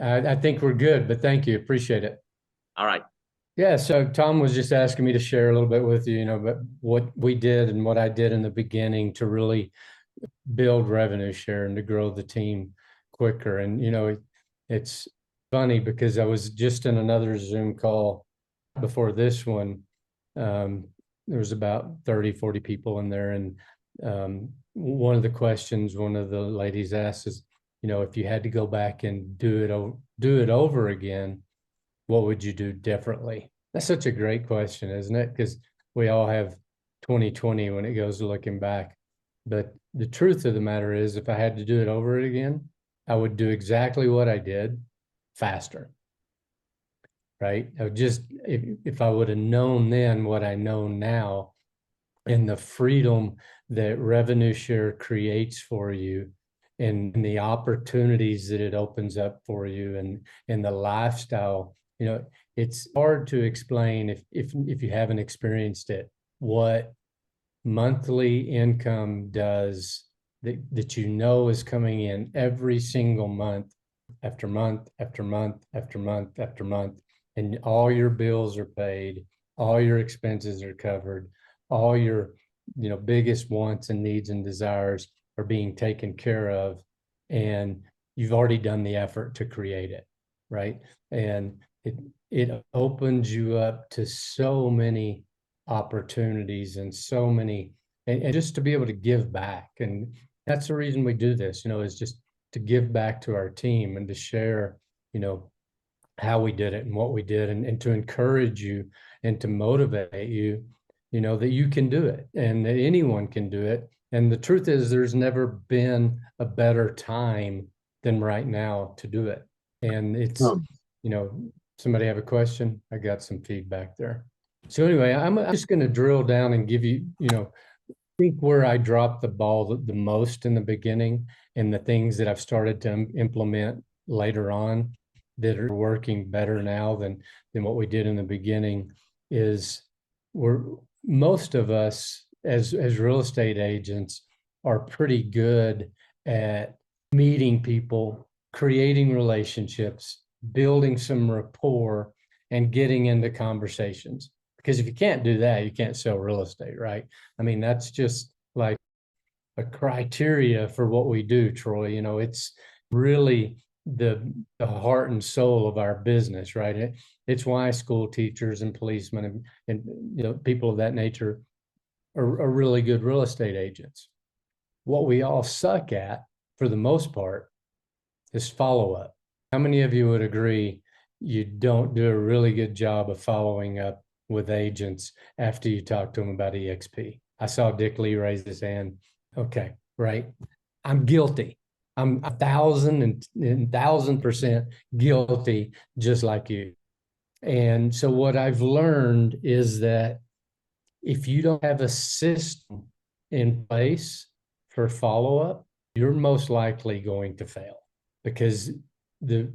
I think we're good, but thank you. Appreciate it. All right. Yeah, so Tom was just asking me to share a little bit with you, but what we did and what I did in the beginning to really build revenue share and to grow the team quicker. And, it's funny because I was just in another Zoom call before this one. Um, there was about 30, 40 people in there. And one of the questions one of the ladies asked is, if you had to go back and do it over again, what would you do differently? That's such a great question, isn't it? Because we all have 2020 when it goes to looking back. But the truth of the matter is, if I had to do it over again, I would do exactly what I did faster, right? I would just, if I would have known then what I know now and the freedom that revenue share creates for you and the opportunities that it opens up for you and the lifestyle, it's hard to explain if you haven't experienced it, what monthly income does that is coming in every single month after month after month after month after month, and all your bills are paid, all your expenses are covered, all your biggest wants and needs and desires are being taken care of, and you've already done the effort to create it, right? And it opens you up to so many opportunities and so many, and just to be able to give back. And that's the reason we do this, is just to give back to our team and to share, you know, how we did it and what we did, and to encourage you and to motivate you, that you can do it and that anyone can do it. And the truth is, there's never been a better time than right now to do it. And it's, Oh, you know, somebody have a question? I got some feedback there. So anyway, I'm just going to drill down and give you, think where I dropped the ball the most in the beginning and the things that I've started to implement later on that are working better now than what we did in the beginning is we're most of us as real estate agents are pretty good at meeting people, creating relationships, building some rapport, and getting into conversations. Because if you can't do that, you can't sell real estate, right? I mean, that's just like a criteria for what we do, Troy. It's really the heart and soul of our business, right? It's why school teachers and policemen and people of that nature are really good real estate agents. What we all suck at, for the most part, is follow up. How many of you would agree you don't do a really good job of following up with agents after you talk to them about eXp? I saw Dick Lee raise his hand. Okay, right. I'm guilty. I'm 1,000% guilty, just like you. And so what I've learned is that if you don't have a system in place for follow-up, you're most likely going to fail, because the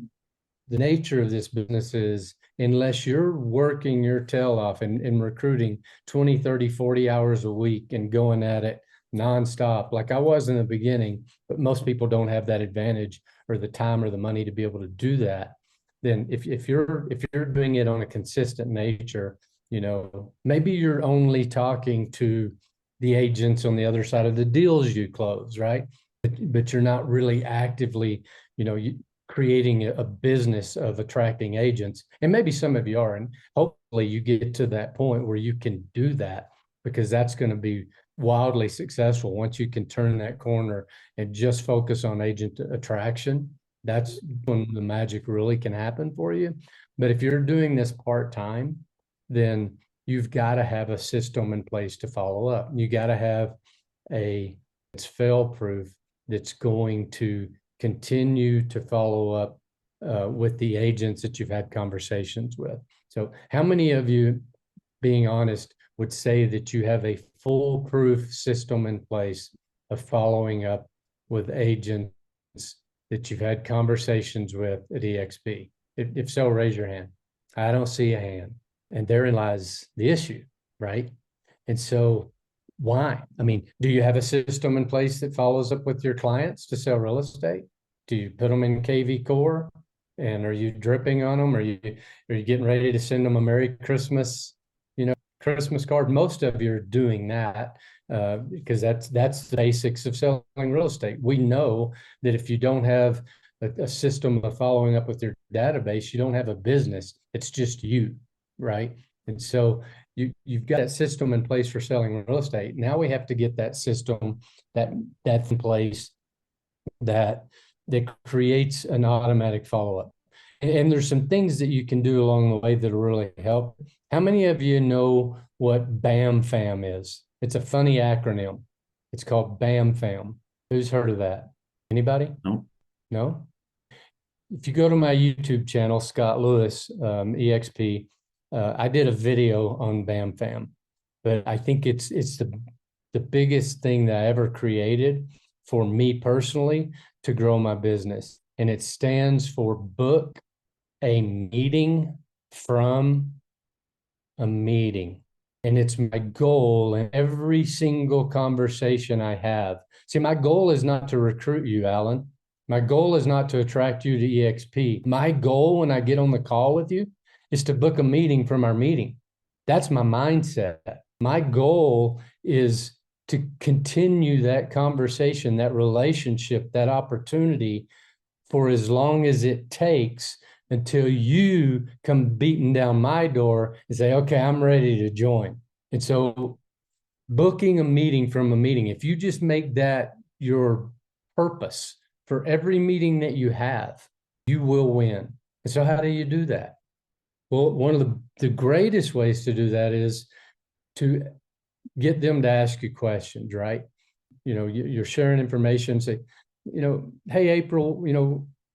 the nature of this business is, unless you're working your tail off and recruiting 20, 30, 40 hours a week and going at it nonstop, like I was in the beginning, but most people don't have that advantage or the time or the money to be able to do that. Then if you're doing it on a consistent nature, maybe you're only talking to the agents on the other side of the deals you close, right? But you're not really actively, creating a business of attracting agents. And maybe some of you are, and hopefully you get to that point where you can do that, because that's going to be wildly successful once you can turn that corner and just focus on agent attraction. That's when the magic really can happen for you. But if you're doing this part-time, then you've got to have a system in place to follow up. You got to have it's fail-proof, that's going to continue to follow up with the agents that you've had conversations with. So how many of you, being honest, would say that you have a foolproof system in place of following up with agents that you've had conversations with at eXp? If so, raise your hand. I don't see a hand. And therein lies the issue, right? And so why? I mean, do you have a system in place that follows up with your clients to sell real estate? Do you put them in KV Core? And are you dripping on them? Are you getting ready to send them a Merry Christmas, Christmas card? Most of you are doing that because that's the basics of selling real estate. We know that if you don't have a system of following up with your database, you don't have a business. It's just you, right? And so you've got that system in place for selling real estate. Now we have to get that system that's in place that creates an automatic follow-up. And there's some things that you can do along the way that'll really help. How many of you know what BAM FAM is? It's a funny acronym. It's called BAM FAM. Who's heard of that? Anybody? No. No? If you go to my YouTube channel, Scott Lewis, eXp, I did a video on BAM FAM, but I think it's the biggest thing that I ever created for me personally to grow my business. And it stands for book a meeting from a meeting. And it's my goal in every single conversation I have. See, my goal is not to recruit you, Alan. My goal is not to attract you to eXp. My goal when I get on the call with you is to book a meeting from our meeting. That's my mindset. My goal is to continue that conversation, that relationship, that opportunity for as long as it takes until you come beating down my door and say, okay, I'm ready to join. And so booking a meeting from a meeting, if you just make that your purpose for every meeting that you have, you will win. And so how do you do that? Well, one of the greatest ways to do that is to get them to ask you questions, right? You're sharing information, say, hey, April,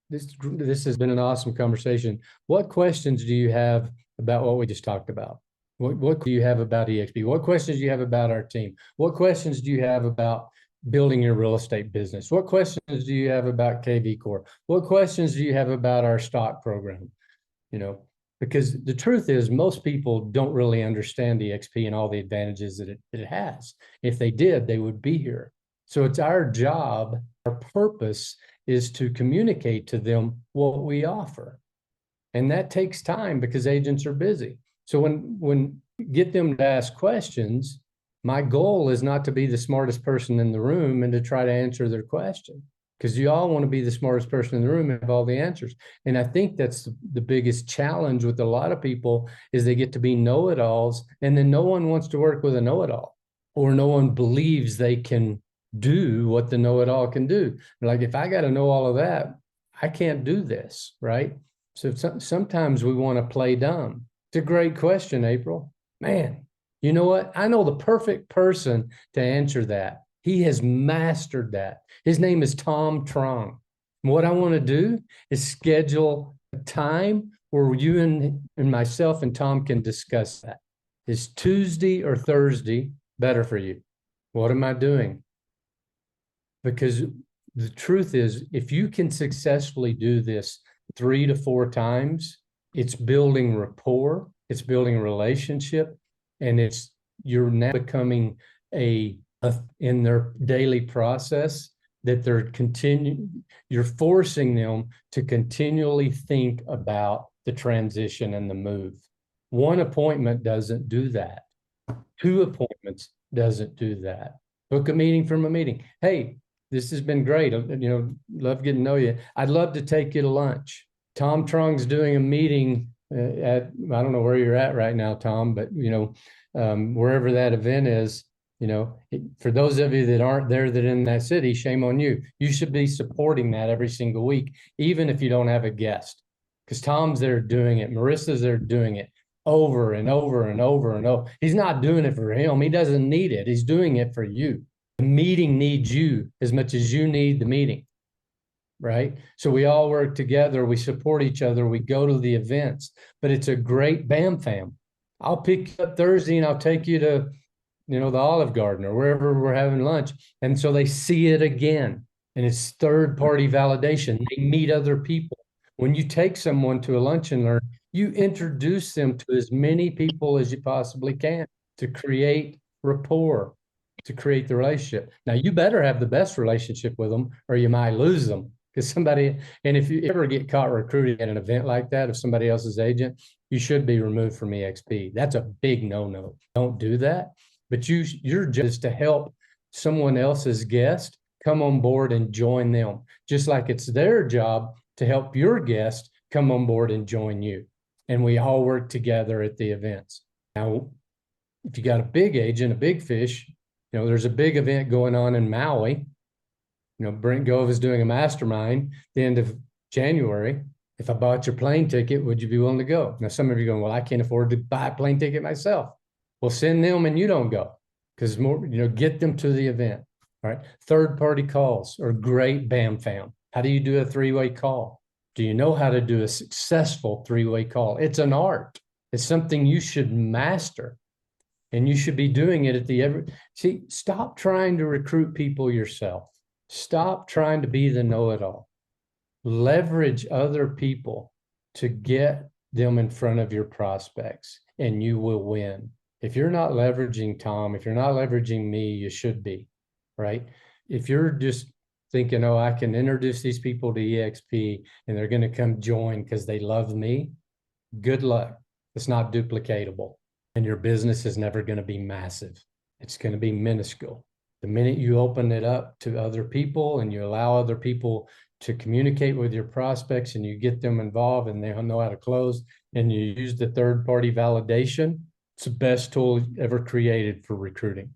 this has been an awesome conversation. What questions do you have about what we just talked about? What do you have about eXp? What questions do you have about our team? What questions do you have about building your real estate business? What questions do you have about KV Corp? What questions do you have about our stock program? Because the truth is most people don't really understand eXp and all the advantages that it has. If they did, they would be here. So it's our job, our purpose is to communicate to them what we offer. And that takes time because agents are busy. So when get them to ask questions, my goal is not to be the smartest person in the room and to try to answer their question, because you all want to be the smartest person in the room and have all the answers. And I think that's the biggest challenge with a lot of people is they get to be know-it-alls, and then no one wants to work with a know-it-all, or no one believes they can do what the know-it-all can do. Like, if I got to know all of that, I can't do this, right? So sometimes we want to play dumb. It's a great question, April. Man, you know what? I know the perfect person to answer that. He has mastered that. His name is Tom Truong. And what I want to do is schedule a time where you and myself and Tom can discuss that. Is Tuesday or Thursday better for you? What am I doing? Because the truth is, if you can successfully do this 3 to 4 times, it's building rapport, it's building a relationship, and you're now becoming in their daily process that you're forcing them to continually think about the transition and the move. One appointment doesn't do that. 2 appointments doesn't do that. Book a meeting from a meeting. Hey, this has been great. Love getting to know you. I'd love to take you to lunch. Tom Truong's doing a meeting I don't know where you're at right now, Tom, but wherever that event is, for those of you that aren't there, that in that city, shame on you. You should be supporting that every single week, even if you don't have a guest, because Tom's there doing it. Marissa's there doing it over and over and over and over. He's not doing it for him. He doesn't need it. He's doing it for you. The meeting needs you as much as you need the meeting, right? So we all work together. We support each other. We go to the events, but it's a great BAM fam. I'll pick you up Thursday and I'll take you to, the Olive Garden or wherever we're having lunch. And so they see it again. And it's third-party validation. They meet other people. When you take someone to a lunch and learn, you introduce them to as many people as you possibly can to create rapport, to create the relationship. Now, you better have the best relationship with them or you might lose them. Because somebody, and if you ever get caught recruiting at an event like that of somebody else's agent, you should be removed from eXp. That's a big no-no. Don't do that. But your job is to help someone else's guest come on board and join them, just like it's their job to help your guest come on board and join you. And we all work together at the events. Now, if you got a big agent, a big fish, there's a big event going on in Maui. Brent Gove is doing a mastermind the end of January. If I bought your plane ticket, would you be willing to go? Now, some of you are going, well, I can't afford to buy a plane ticket myself. Well, send them and you don't go, because more, get them to the event. All right. Third-party calls are great. Bam, fam. How do you do a three-way call? Do you know how to do a successful three-way call? It's an art. It's something you should master. And you should be doing it see, stop trying to recruit people yourself. Stop trying to be the know-it-all. Leverage other people to get them in front of your prospects, and you will win. If you're not leveraging Tom, if you're not leveraging me, you should be, right? If you're just thinking, oh, I can introduce these people to eXp and they're going to come join because they love me, good luck. It's not duplicatable, and your business is never going to be massive. It's going to be minuscule. The minute you open it up to other people and you allow other people to communicate with your prospects and you get them involved and they know how to close, and you use the third-party validation, it's the best tool ever created for recruiting.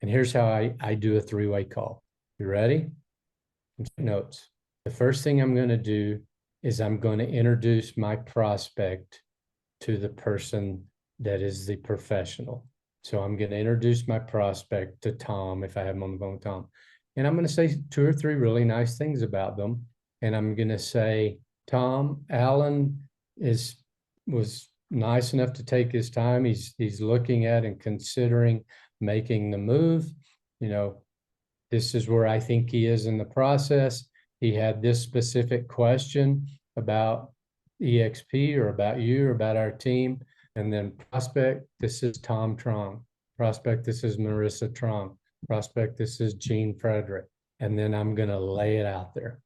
And here's how I do a three-way call. You ready? Notes. The first thing I'm going to do is I'm going to introduce my prospect to the person that is the professional. So I'm going to introduce my prospect to Tom if I have him on the phone with Tom. And I'm going to say 2 or 3 really nice things about them. And I'm going to say, Tom, Alan was nice enough to take his time. He's looking at and considering making the move. This is where I think he is in the process. He had this specific question about eXp or about you or about our team. And then prospect, this is Tom Truong. Prospect, this is Marissa Truong. Prospect, this is Gene Frederick. And then I'm going to lay it out there.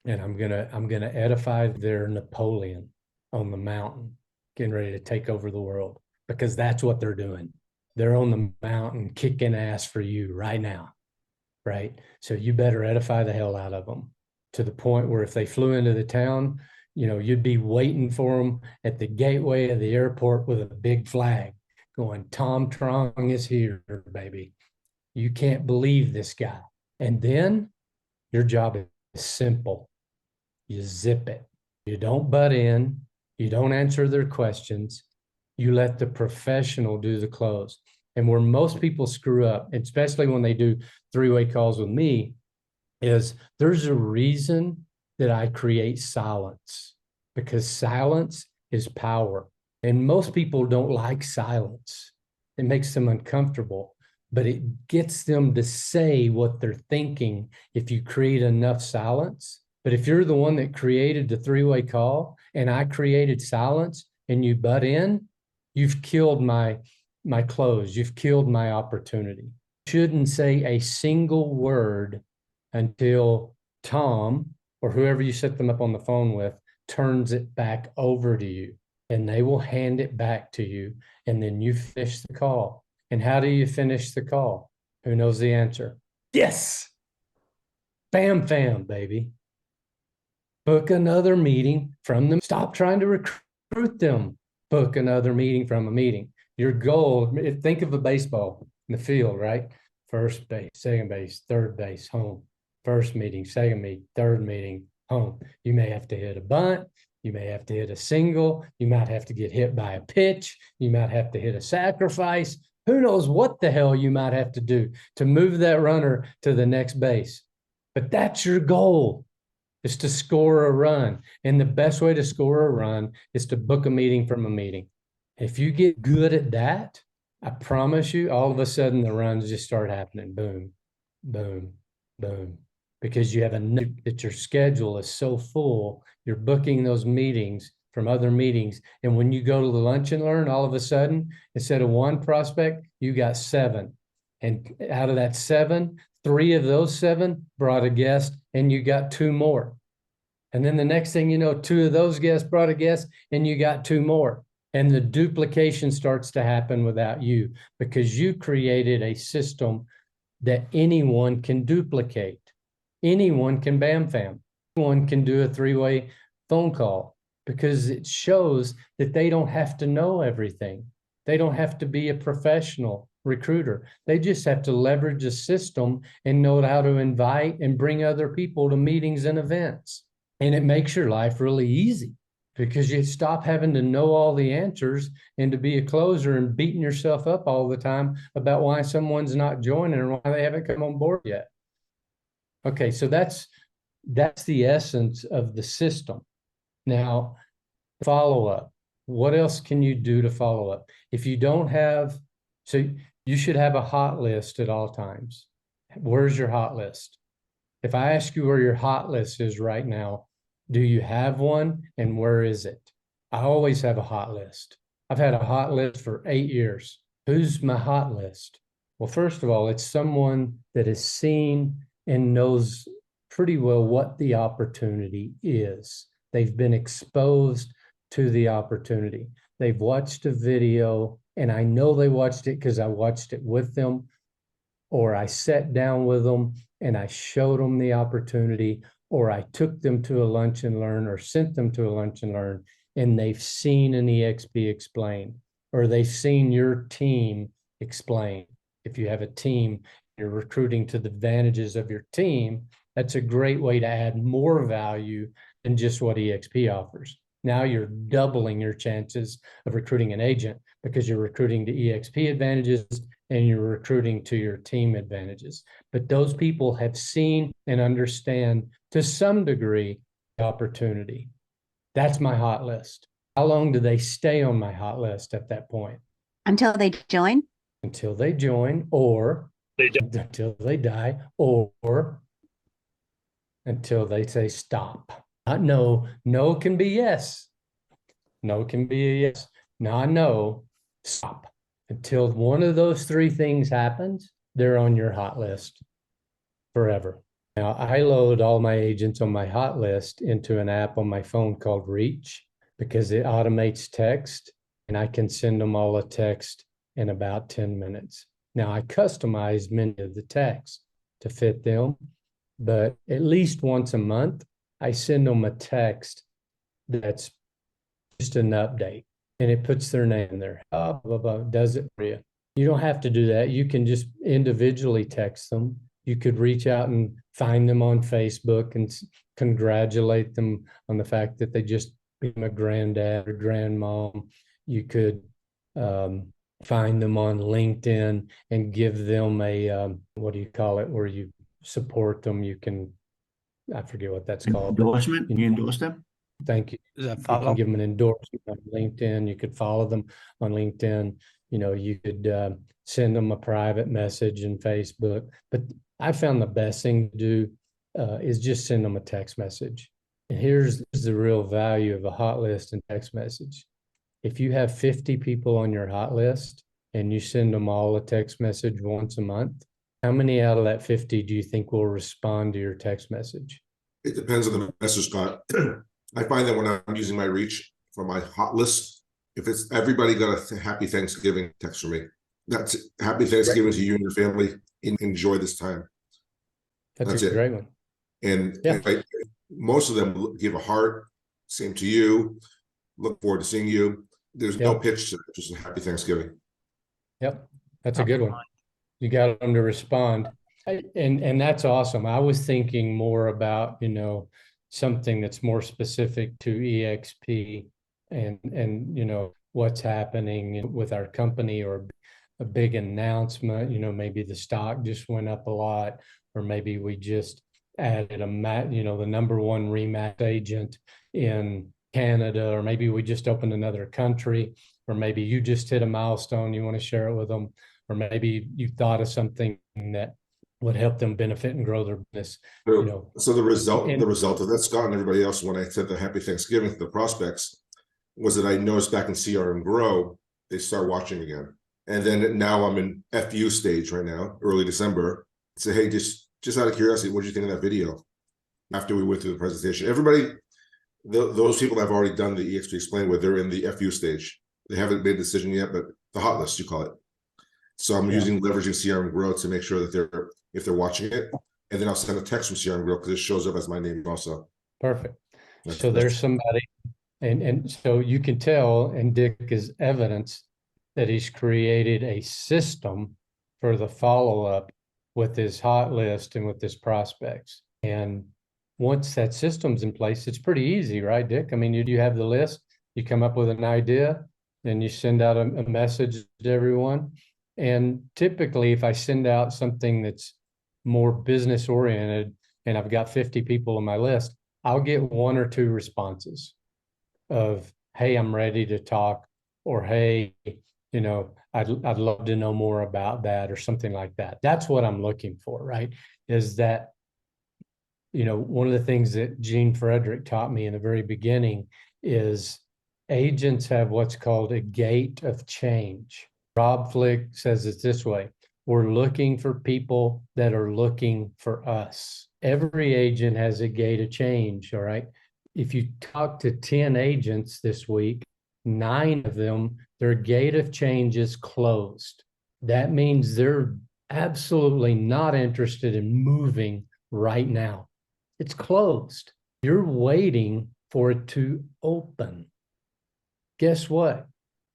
And I'm going to edify their Napoleon on the mountain, getting ready to take over the world, because that's what they're doing. They're on the mountain kicking ass for you right now, right? So you better edify the hell out of them, to the point where if they flew into the town, you'd be waiting for them at the gateway of the airport with a big flag going, Tom Truong is here, baby. You can't believe this guy. And then your job is simple. You zip it. You don't butt in. You don't answer their questions. You let the professional do the close. And where most people screw up, especially when they do three-way calls with me, is there's a reason that I create silence, because silence is power. And most people don't like silence. It makes them uncomfortable, but it gets them to say what they're thinking if you create enough silence. But if you're the one that created the three-way call and I created silence and you butt in, you've killed my close. You've killed my opportunity. You shouldn't say a single word until Tom or whoever you set them up on the phone with turns it back over to you, and they will hand it back to you, and then you finish the call. And how do you finish the call? Who knows the answer? Yes. Bam, fam, baby. Book another meeting from them. Stop trying to recruit them. Book another meeting from a meeting. Your goal, think of a baseball in the field, right? First base, second base, third base, home. First meeting, second meeting, third meeting, home. You may have to hit a bunt. You may have to hit a single. You might have to get hit by a pitch. You might have to hit a sacrifice. Who knows what the hell you might have to do to move that runner to the next base. But that's your goal, is to score a run. And the best way to score a run is to book a meeting from a meeting. If you get good at that, I promise you, all of a sudden the runs just start happening. Boom, boom, boom. Because you have that your schedule is so full, you're booking those meetings from other meetings. And when you go to the lunch and learn, all of a sudden, instead of 1 prospect, you got 7. And out of that 7, 3 of those 7 brought a guest, and you got 2 more. And then the next thing you know, two of those guests brought a guest and you got two more. And the duplication starts to happen without you because you created a system that anyone can duplicate. Anyone can bam fam. Anyone can do a three-way phone call because it shows that they don't have to know everything. They don't have to be a professional recruiter. They just have to leverage a system and know how to invite and bring other people to meetings and events. And it makes your life really easy because you stop having to know all the answers and to be a closer and beating yourself up all the time about why someone's not joining or why they haven't come on board yet. Okay, so that's the essence of the system. Now, follow up. What else can you do to follow up? If you don't have, so you should have a hot list at all times. Where's your hot list? If I ask you where your hot list is right now, do you have one and where is it? I always have a hot list. I've had a hot list for 8 years. Who's my hot list? Well, first of all, it's someone that has seen and knows pretty well what the opportunity is. They've been exposed to the opportunity. They've watched a video, and I know they watched it because I watched it with them, or I sat down with them and I showed them the opportunity, or I took them to a lunch and learn or sent them to a lunch and learn, and they've seen an eXp explain, or they've seen your team explain. If you have a team, you're recruiting to the advantages of your team. That's a great way to add more value than just what eXp offers. Now you're doubling your chances of recruiting an agent because you're recruiting to eXp advantages and you're recruiting to your team advantages. But those people have seen and understand to some degree the opportunity. That's my hot list. How long do they stay on my hot list at that point? Until they join? Until they join, or until they die, or until they say stop. Not no. No can be yes. No can be a yes. Not no. Stop. Until one of those three things happens, they're on your hot list forever. Now, I load all my agents on my hot list into an app on my phone called Reach because it automates text and I can send them all a text in about 10 minutes. Now, I customize many of the texts to fit them, but at least once a month, I send them a text that's just an update and it puts their name there. Blah, blah, blah, does it for you. You don't have to do that. You can just individually text them. You could reach out and find them on Facebook and congratulate them on the fact that they just became a granddad or grandmom. You could find them on LinkedIn and give them a, what do you call it, where you support them. You can, I forget what that's called. Endorsement? You endorse them? Thank you. Is that You follow? can give them an endorsement on LinkedIn. You could follow them on LinkedIn. You know, you could send them a private message in Facebook. But I found the best thing to do is just send them a text message. And here's the real value of a hot list and text message. If you have 50 people on your hot list and you send them all a text message once a month, how many out of that 50 do you think will respond to your text message? It depends on the message, Scott. I find that when I'm using my Reach for my hot list, if it's everybody got a happy Thanksgiving text from me, that's it. Happy Thanksgiving to you and your family. Enjoy this time. That's a great one. And, most of them give a heart. Same to you. Look forward to seeing you. There's no pitch to it, just a happy Thanksgiving. Yep, that's a good one. You got them to respond, and that's awesome. I was thinking more about, you know, something that's more specific to eXp and you know what's happening with our company, or a big announcement. You know, maybe the stock just went up a lot, or maybe we just added the number one RE/MAX agent in Canada, or maybe we just opened another country, or maybe you just hit a milestone, you want to share it with them, or maybe you thought of something that would help them benefit and grow their business. So the result of that, Scott, and everybody else, when I said the happy Thanksgiving to the prospects, was that I noticed back in CRM Grow, they start watching again. And then now I'm in FU stage right now, early December. Say, hey, just out of curiosity, what did you think of that video? after we went through the presentation. Everybody, those people that have already done the eXp Explain with, they're in the FU stage. They haven't made a decision yet, but the hot list, you call it. So I'm using leveraging CRM Grow to make sure that if they're watching it, and then I'll send a text from CRM Grow because it shows up as my name also. Perfect. So there's somebody, and so you can tell, and Dick is evidence that he's created a system for the follow-up with his hot list and with his prospects. And once that system's in place, it's pretty easy, right, Dick? I mean, you have the list, you come up with an idea, and you send out a message to everyone. And typically, if I send out something that's more business oriented and I've got 50 people on my list, I'll get 1 or 2 responses of, hey, I'm ready to talk, or hey, I'd love to know more about that, or something like that. That's what I'm looking for, right? Is that, one of the things that Gene Frederick taught me in the very beginning is agents have what's called a gate of change. Rob Flick says it this way: we're looking for people that are looking for us. Every agent has a gate of change, all right? If you talk to 10 agents this week, 9 of them, their gate of change is closed. That means they're absolutely not interested in moving right now. It's closed. You're waiting for it to open. Guess what?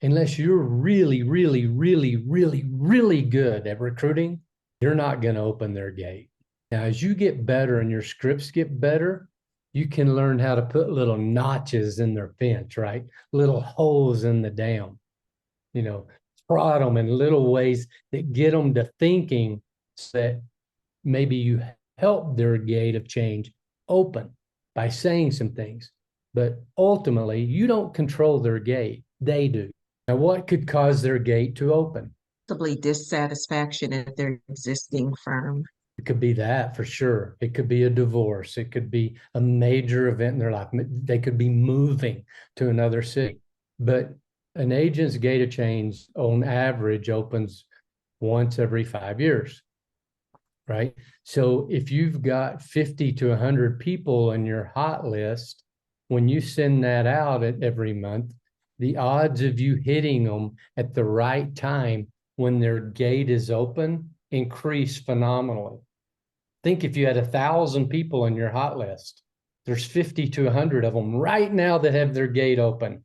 Unless you're really, really, really, really, really good at recruiting, you're not going to open their gate. Now, as you get better and your scripts get better, you can learn how to put little notches in their fence, right? Little holes in the dam, prod them in little ways that get them to thinking that maybe you help their gate of change open by saying some things. But ultimately, you don't control their gate. They do. Now, what could cause their gate to open? Possibly dissatisfaction at their existing firm. It could be that for sure. It could be a divorce. It could be a major event in their life. They could be moving to another city. But an agent's gate of change on average opens once every 5 years, right? So if you've got 50 to 100 people in your hot list, when you send that out every month, the odds of you hitting them at the right time when their gate is open increase phenomenally. Think if you had 1,000 people in your hot list, there's 50 to 100 of them right now that have their gate open.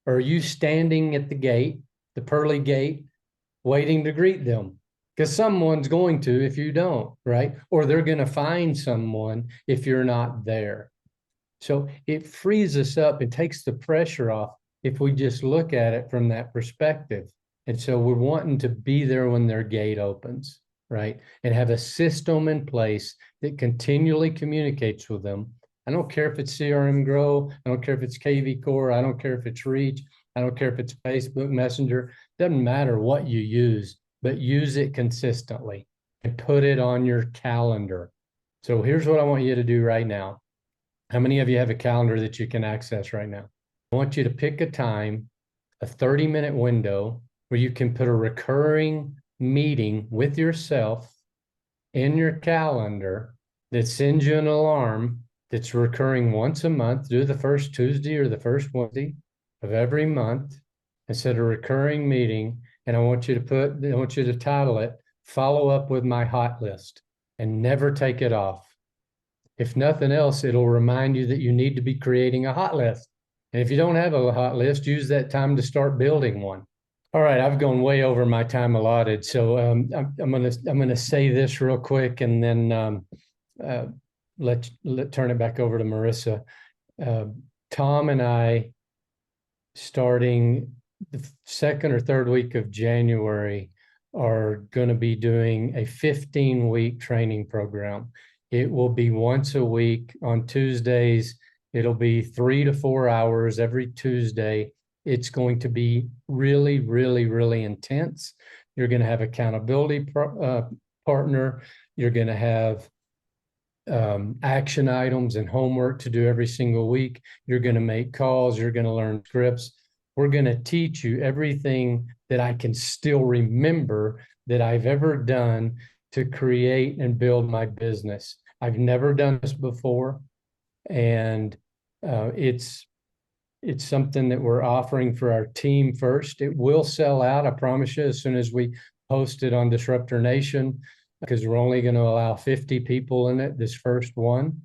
Are you standing at the gate, the pearly gate, waiting to greet them? Because someone's going to if you don't, right? Or they're going to find someone if you're not there. So it frees us up and takes the pressure off if we just look at it from that perspective. And so we're wanting to be there when their gate opens, right? And have a system in place that continually communicates with them. I don't care if it's CRM Grow, I don't care if it's KV Core, I don't care if it's Reach, I don't care if it's Facebook Messenger. Doesn't matter what you use, but use it consistently and put it on your calendar. So here's what I want you to do right now. How many of you have a calendar that you can access right now? I want you to pick a time, a 30-minute window where you can put a recurring meeting with yourself in your calendar that sends you an alarm that's recurring once a month. Do the first Tuesday or the first Wednesday of every month and set a recurring meeting. And I want you to title it, Follow Up with My Hot List, and never take it off. If nothing else, it'll remind you that you need to be creating a hot list. And if you don't have a hot list, use that time to start building one. All right, I've gone way over my time allotted, so I'm gonna say this real quick, and then let turn it back over to Marissa. Tom and I, starting the second or third week of January, are going to be doing a 15-week training program. It will be once a week on Tuesdays. It'll be 3 to 4 hours every Tuesday. It's going to be really, really, really intense. You're going to have accountability partner. You're going to have action items and homework to do every single week. You're going to make calls. You're going to learn scripts. We're going to teach you everything that I can still remember that I've ever done to create and build my business. I've never done this before. And it's something that we're offering for our team first. It will sell out, I promise you, as soon as we post it on Disruptor Nation, because we're only going to allow 50 people in it, this first one,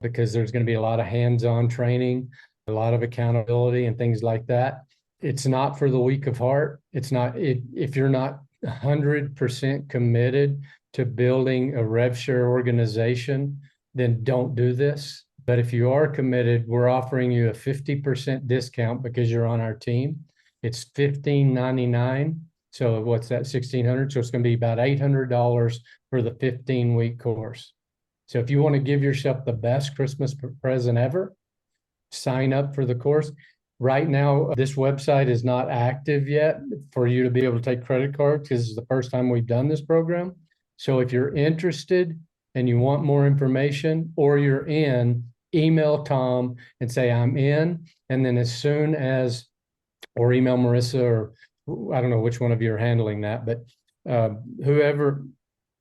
because there's going to be a lot of hands-on training, a lot of accountability and things like that. It's not for the weak of heart. It's not, if you're not 100% committed to building a rev share organization, then don't do this. But if you are committed, we're offering you a 50% discount because you're on our team. It's $15.99. So what's that, $1,600? So it's going to be about $800 for the 15-week course. So if you want to give yourself the best Christmas present ever, sign up for the course. Right now, this website is not active yet for you to be able to take credit cards, because this is the first time we've done this program. So if you're interested and you want more information, or you're in, email Tom and say, I'm in. And then as soon as, or email Marissa, or I don't know which one of you are handling that, but whoever,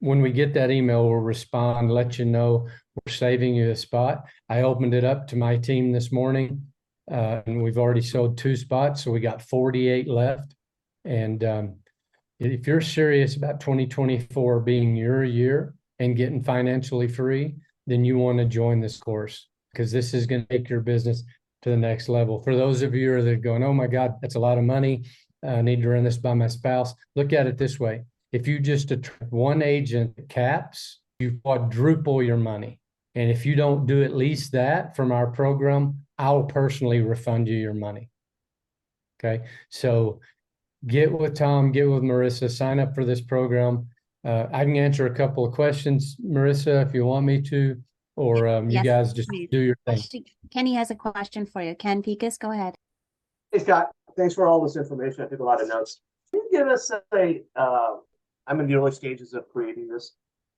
when we get that email, we'll respond, let you know we're saving you a spot. I opened it up to my team this morning, and we've already sold 2 spots. So we got 48 left. And if you're serious about 2024 being your year and getting financially free, then you want to join this course, because this is going to take your business to the next level. For those of you that are going, oh my God, that's a lot of money, I need to run this by my spouse. Look at it this way. If you just attract one agent caps, you quadruple your money. And if you don't do at least that from our program, I'll personally refund you your money. Okay. So get with Tom, get with Marissa, sign up for this program. I can answer a couple of questions, Marissa, if you want me to, or you Yes, guys just please. do your thing. Actually, Kenny has a question for you. Ken Picas, go ahead. Hey, Scott, thanks for all this information. I took a lot of notes. Can you give us I'm in the early stages of creating this,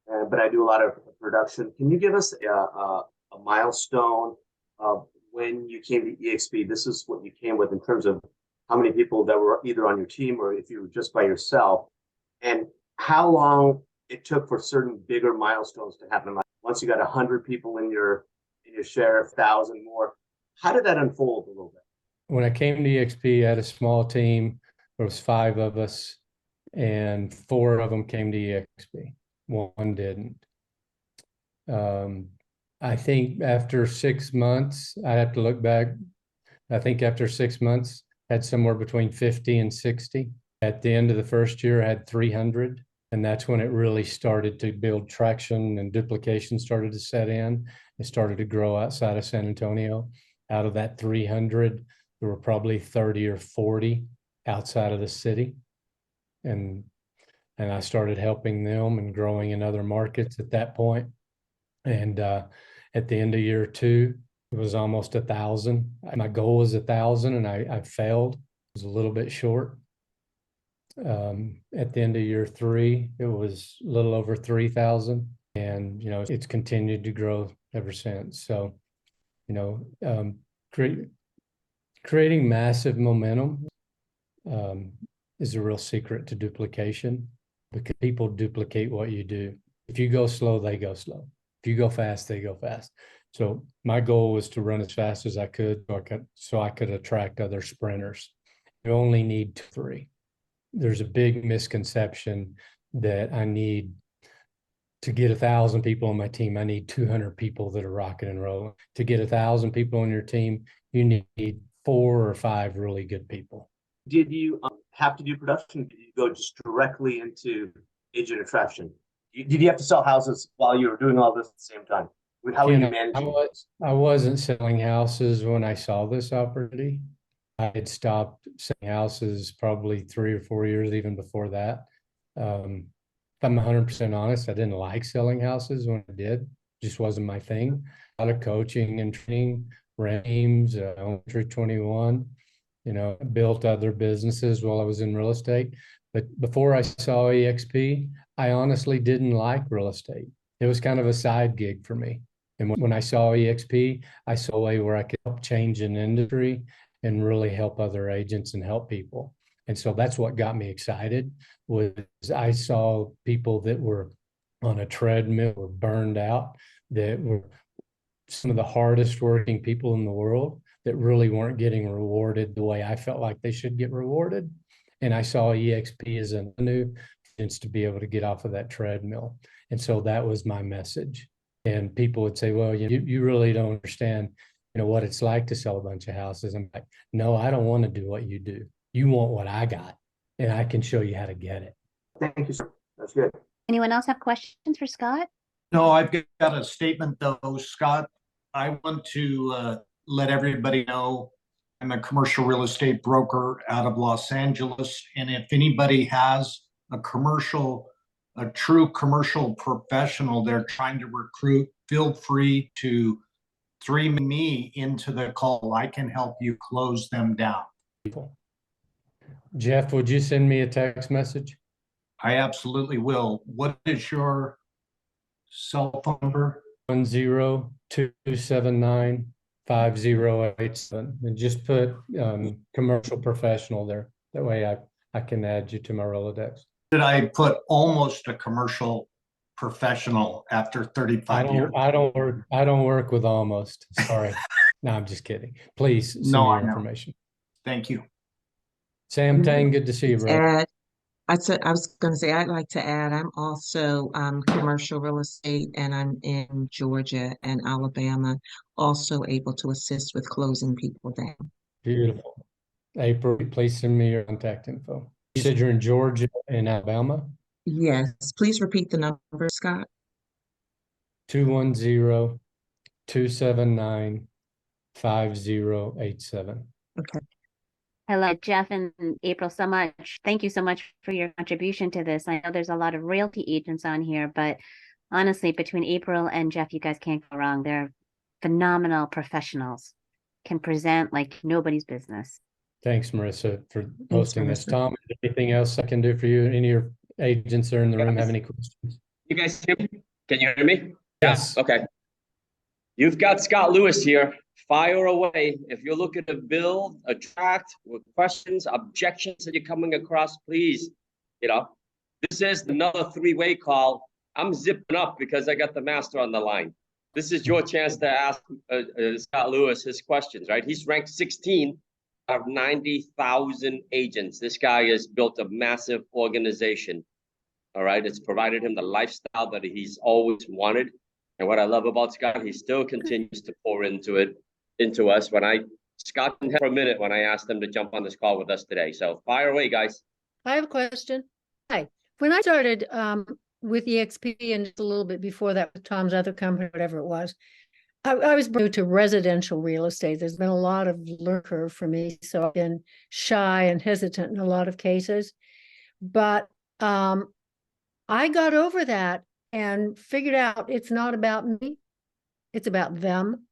but I do a lot of production. Can you give us a milestone of when you came to eXp? This is what you came with in terms of how many people that were either on your team or if you were just by yourself, and how long it took for certain bigger milestones to happen. Like once you got 100 people in your share, 1,000 more, how did that unfold a little bit? When I came to eXp, I had a small team. There was 5 of us, and 4 of them came to eXp. One didn't. I think after 6 months, I have to look back. I think after 6 months, I had somewhere between 50 and 60. At the end of the first year, I had 300. And that's when it really started to build traction and duplication started to set in. It started to grow outside of San Antonio. Out of that 300, there were probably 30 or 40 outside of the city. And I started helping them and growing in other markets at that point. And at the end of year 2, it was almost 1,000. My goal was 1,000, and I failed. It was a little bit short. At the end of year 3, it was a little over 3,000, and it's continued to grow ever since. So, creating massive momentum is a real secret to duplication, because people duplicate what you do. If you go slow, they go slow. If you go fast, they go fast. So my goal was to run as fast as I could, so I could attract other sprinters. You only need 3. There's a big misconception that I need to get 1,000 people on my team. I need 200 people that are rocking and rolling. To get 1,000 people on your team, you need 4 or 5 really good people. Did you have to do production? Did you go just directly into agent attraction? Did you have to sell houses while you were doing all this at the same time? How were you managing? I wasn't selling houses when I saw this opportunity. I had stopped selling houses probably 3 or 4 years even before that. If I'm 100% honest, I didn't like selling houses when I did. It just wasn't my thing. A lot of coaching and training, teams, Entry 21, built other businesses while I was in real estate. But before I saw eXp, I honestly didn't like real estate. It was kind of a side gig for me. And when I saw eXp, I saw a way where I could help change an industry and really help other agents and help people. And so that's what got me excited, was I saw people that were on a treadmill, were burned out, that were some of the hardest working people in the world that really weren't getting rewarded the way I felt like they should get rewarded. And I saw eXp as a new chance to be able to get off of that treadmill. And so that was my message. And people would say, well, you really don't understand, what it's like to sell a bunch of houses. I'm like, no, I don't want to do what you do. You want what I got, and I can show you how to get it. Thank you, sir. That's good. Anyone else have questions for Scott? No, I've got a statement though, Scott. I want to let everybody know I'm a commercial real estate broker out of Los Angeles. And if anybody has a true commercial professional they're trying to recruit, feel free to throw me into the call. I can help you close them down. Jeff, would you send me a text message? I absolutely will. What is your cell phone number? 10279-5087, and just put commercial professional there. That way I can add you to my Rolodex. Did I put almost a commercial professional after 35 years? I don't work with almost. Sorry. No, I'm just kidding. Please send me No, I your know. information. Thank you. Sam Tang, good to see you, bro. Add, I was going to say, I'd like to add, I'm also commercial real estate, and I'm in Georgia and Alabama, also able to assist with closing people down. Beautiful. April, please send me your contact info. You said you're in Georgia and Alabama? Yes, please repeat the number, Scott. 210-279-5087. Okay. I love Jeff and April so much. Thank you so much for your contribution to this. I know there's a lot of realty agents on here, but honestly, between April and Jeff, you guys can't go wrong. They're phenomenal professionals, can present like nobody's business. Thanks, Marissa, for hosting this. Marissa. Tom, anything else I can do for you? Any of your agents that are in the room have any questions? You guys hear me? Can you hear me? Yes. Okay. You've got Scott Lewis here. Fire away. If you're looking to build, attract with questions, objections that you're coming across, please, this is another three-way call. I'm zipping up because I got the master on the line. This is your chance to ask Scott Lewis his questions, right? He's ranked 16 out of 90,000 agents. This guy has built a massive organization. All right. It's provided him the lifestyle that he's always wanted. And what I love about Scott, he still continues to pour into us. Scott didn't have for a minute when I asked him to jump on this call with us today. So fire away, guys. I have a question. Hi. When I started with eXp and just a little bit before that with Tom's other company, whatever it was, I was new to residential real estate. There's been a lot of learning curve for me, so I've been shy and hesitant in a lot of cases. But I got over that and figured out it's not about me. It's about them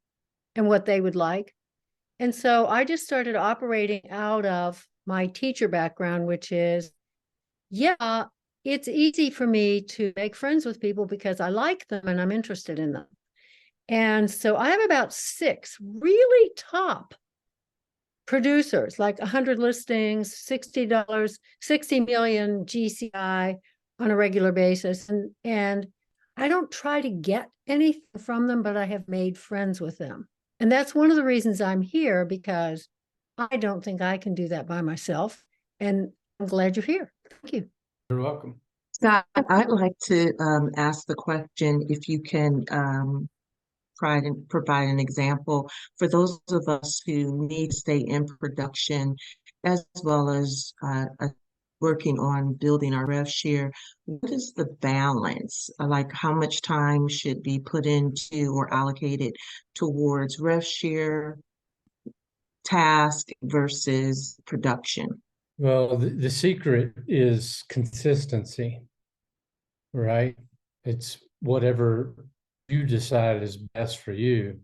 and what they would like. And so I just started operating out of my teacher background, which is, yeah, it's easy for me to make friends with people because I like them and I'm interested in them. And so I have about 6 really top producers, like 100 listings, $60, 60 million GCI on a regular basis. And I don't try to get anything from them, but I have made friends with them. And that's one of the reasons I'm here, because I don't think I can do that by myself. And I'm glad you're here. Thank you. You're welcome. Scott, I'd like to ask the question, if you can provide an example for those of us who need to stay in production, as well as working on building our rev share. What is the balance? Like, how much time should be put into or allocated towards rev share task versus production? Well, the secret is consistency, right? It's whatever you decide is best for you,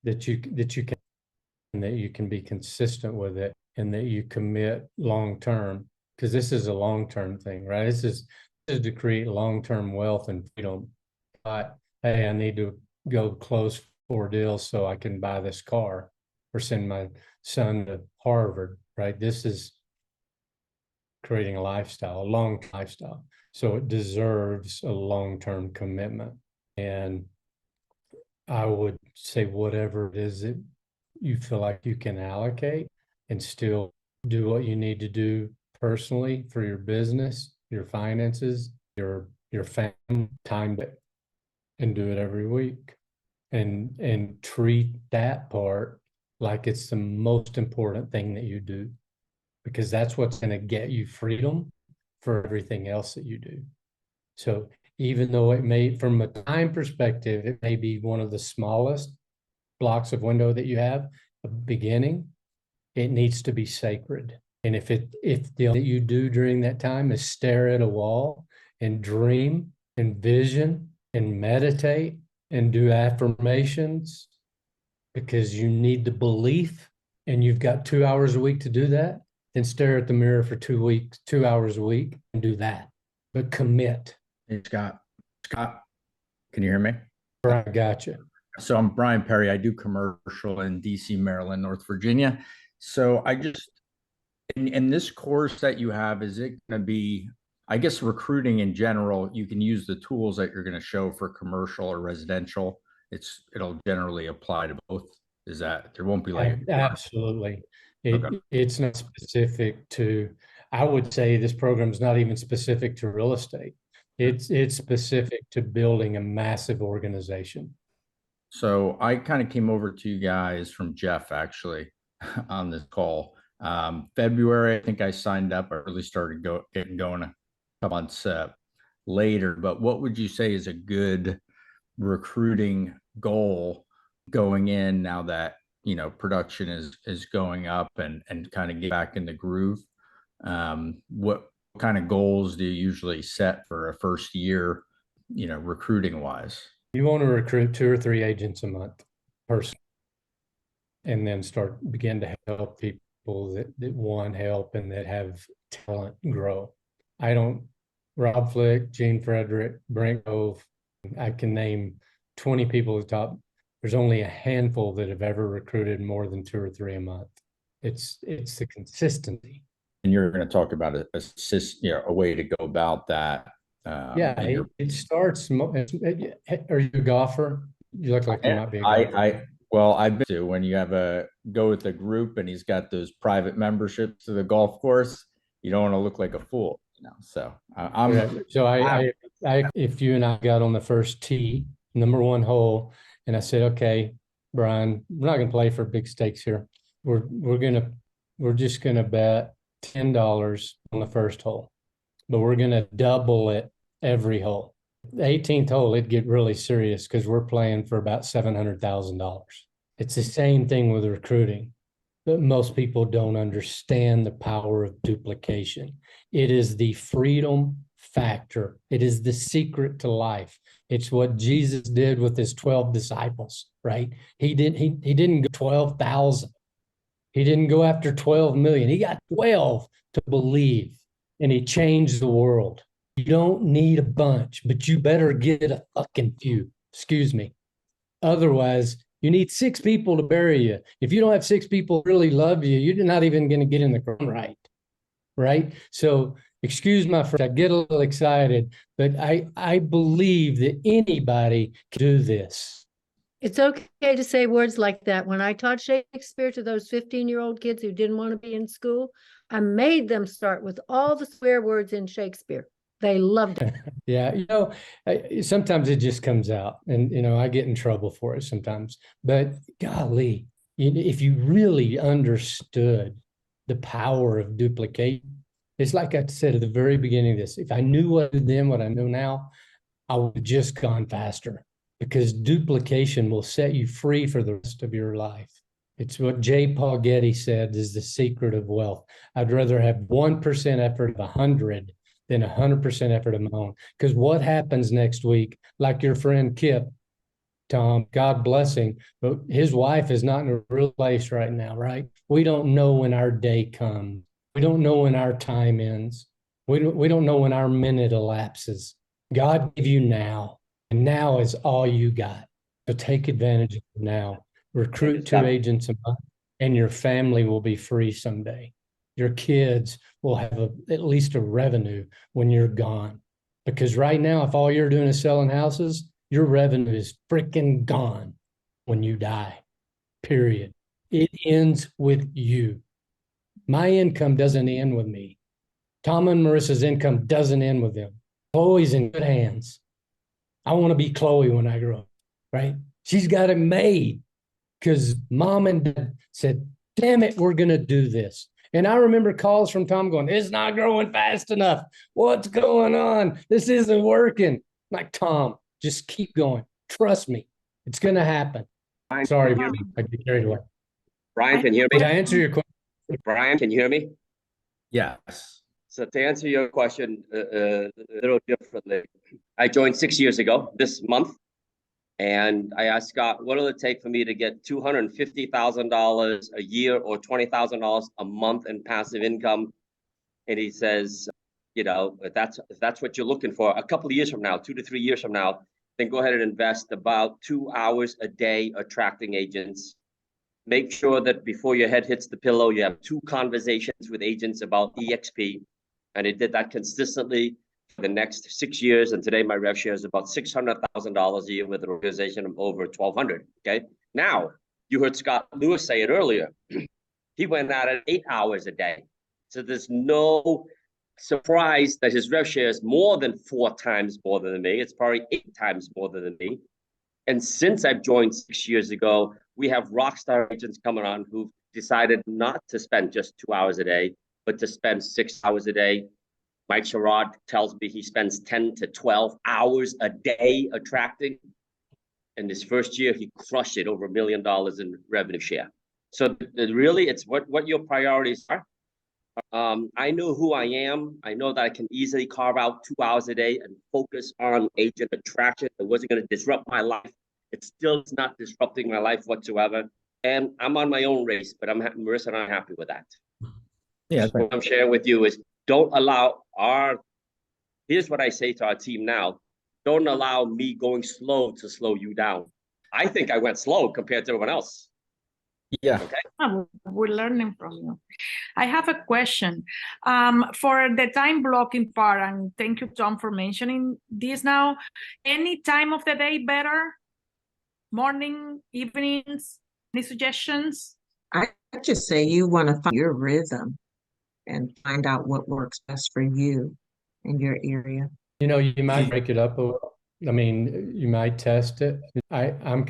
that you can, and that you can be consistent with it, and that you commit long term, because this is a long term thing, right? This is to create long term wealth and freedom. But hey, I need to go close 4 deals so I can buy this car or send my son to Harvard, right? This is creating a lifestyle, a long lifestyle. So it deserves a long-term commitment. And I would say whatever it is that you feel like you can allocate and still do what you need to do personally for your business, your finances, your family time, and do it every week. And treat that part like it's the most important thing that you do, because that's what's going to get you freedom for everything else that you do. So even though it may, from a time perspective, it may be one of the smallest blocks of window that you have, a beginning, it needs to be sacred. And if the only that you do during that time is stare at a wall and dream and vision and meditate and do affirmations because you need the belief and you've got 2 hours a week to do that, then stare at the mirror for 2 weeks, 2 hours a week and do that. But commit. Hey, Scott, can you hear me? I got you. So I'm Brian Perry. I do commercial in DC, Maryland, North Virginia. So I just, in this course that you have, is it going to be, I guess, recruiting in general, you can use the tools that you're going to show for commercial or residential. It'll generally apply to both. Is that, there won't be like. Absolutely. Okay. It's not specific to, I would say this program is not even specific to real estate. It's specific to building a massive organization. So I kind of came over to you guys from Jeff actually on this call. February, I think I signed up. I really started getting going a couple months later. But what would you say is a good recruiting goal going in now that, you know, production is going up and kind of get back in the groove? What kind of goals do you usually set for a first year, you know, recruiting wise? You want to recruit 2 or 3 agents a month person, and then begin to help people that want help and that have talent grow. Rob Flick, Gene Frederick, Brent Cove, I can name 20 people at the top. There's only a handful that have ever recruited more than 2 or 3 a month. It's the consistency. And you're going to talk about a way to go about that. Yeah, it starts. Are you a golfer? You look like you might be a golfer. Well, I've been to, when you go with a group and he's got those private memberships to the golf course, you don't want to look like a fool, you know. So if you and I got on the first tee, number 1 hole, and I said, okay, Brian, we're not going to play for big stakes here. We're just gonna bet $10 on the first hole, but we're going to double it every hole. The 18th hole, it'd get really serious because we're playing for about $700,000. It's the same thing with recruiting, but most people don't understand the power of duplication. It is the freedom factor. It is the secret to life. It's what Jesus did with his 12 disciples, right? He didn't go 12,000. He didn't go after 12 million. He got 12 to believe, and he changed the world. You don't need a bunch, but you better get a fucking few. Excuse me. Otherwise, you need 6 people to bury you. If you don't have 6 people really love you, you're not even going to get in the ground right? So excuse my French, I get a little excited, but I believe that anybody can do this. It's okay to say words like that. When I taught Shakespeare to those 15-year-old kids who didn't want to be in school, I made them start with all the swear words in Shakespeare. They loved it. Yeah, you know, sometimes it just comes out, and you know, I get in trouble for it sometimes. But golly, if you really understood the power of duplication, it's like I said at the very beginning of this. If I knew what I did then, what I know now, I would have just gone faster, because duplication will set you free for the rest of your life. It's what J. Paul Getty said is the secret of wealth. I'd rather have 1% effort of 100 than 100% effort of my own. Because what happens next week, like your friend Kip, Tom, God bless him, but his wife is not in a real place right now, right? We don't know when our day comes. We don't know when our time ends. We don't know when our minute elapses. God gave you now, and now is all you got. So take advantage of it now. Recruit 2 agents a month, and your family will be free someday. Your kids will have at least a revenue when you're gone. Because right now, if all you're doing is selling houses, your revenue is freaking gone. when you die, period. It ends with you. My income doesn't end with me. Tom and Marissa's income doesn't end with them. Chloe's in good hands. I want to be Chloe when I grow up, right? She's got it made because mom and dad said, damn it, we're going to do this. And I remember calls from Tom going, it's not growing fast enough. What's going on? This isn't working. I'm like, Tom, just keep going. Trust me. It's going to happen. Brian, Sorry, can you hear me? I get carried away. Brian, can you hear Did me? I answer your question? Brian, can you hear me? Yes. So to answer your question a little differently, I joined 6 years ago this month, and I asked Scott, what will it take for me to get $250,000 a year or $20,000 a month in passive income? And he says, you know, if that's what you're looking for, a couple of years from now, 2 to 3 years from now, then go ahead and invest about 2 hours a day attracting agents. Make sure that before your head hits the pillow, you have 2 conversations with agents about eXp. And I did that consistently for the next 6 years. And today my rev share is about $600,000 a year with an organization of over 1,200. Okay. Now, you heard Scott Lewis say it earlier. He went at it 8 hours a day. So there's no surprise that his rev share is more than 4 times more than me. It's probably 8 times more than me. And since I've joined 6 years ago, we have rock star agents coming on who've decided not to spend just 2 hours a day, but to spend 6 hours a day. Mike Sherrod tells me he spends 10 to 12 hours a day attracting. In his first year, he crushed it, over $1 million in revenue share. So really, it's what your priorities are. I know who I am. I know that I can easily carve out 2 hours a day and focus on agent attraction. It wasn't going to disrupt my life. It still is not disrupting my life whatsoever. And I'm on my own race, but Marissa and I are happy with that. Yeah. So what I'm sharing with you is don't allow here's what I say to our team now. Don't allow me going slow to slow you down. I think I went slow compared to everyone else. Yeah. Okay. We're learning from you. I have a question for the time blocking part, and thank you, Tom, for mentioning this now. Any time of the day better? Morning, evenings, any suggestions? I just say you want to find your rhythm and find out what works best for you in your area. You know, you might break it up a little. I mean, you might test it. I'm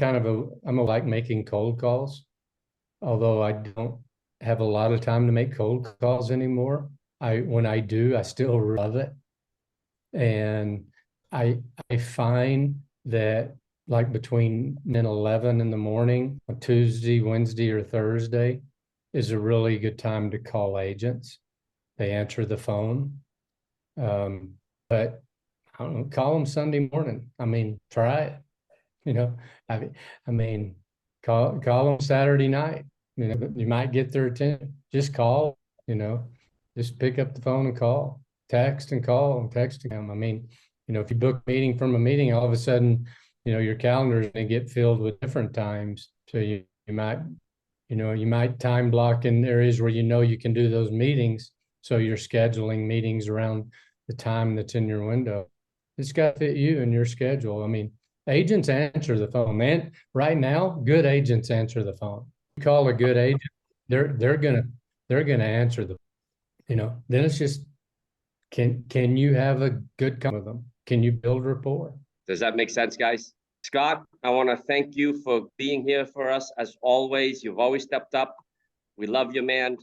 like making cold calls, although I don't have a lot of time to make cold calls anymore. When I do, I still love it. And I find that like between 10 and 11 in the morning, on Tuesday, Wednesday, or Thursday is a really good time to call agents. They answer the phone. But I don't know, call them Sunday morning. I mean, try it. You know, I mean, call them Saturday night. You know, you might get their attention. Just call, you know, just pick up the phone and call, text and call and text them. I mean, you know, if you book a meeting from a meeting, all of a sudden, you know, your calendar is going to get filled with different times. So you might time block in areas where you know you can do those meetings. So you're scheduling meetings around the time that's in your window. It's got to fit you and your schedule. I mean, agents answer the phone, man. Right now, good agents answer the phone. You call a good agent, they're gonna answer the, you know. Then it's just, can you have a good conversation with them? Can you build rapport? Does that make sense, guys? Scott, I want to thank you for being here for us as always. You've always stepped up. We love you, man.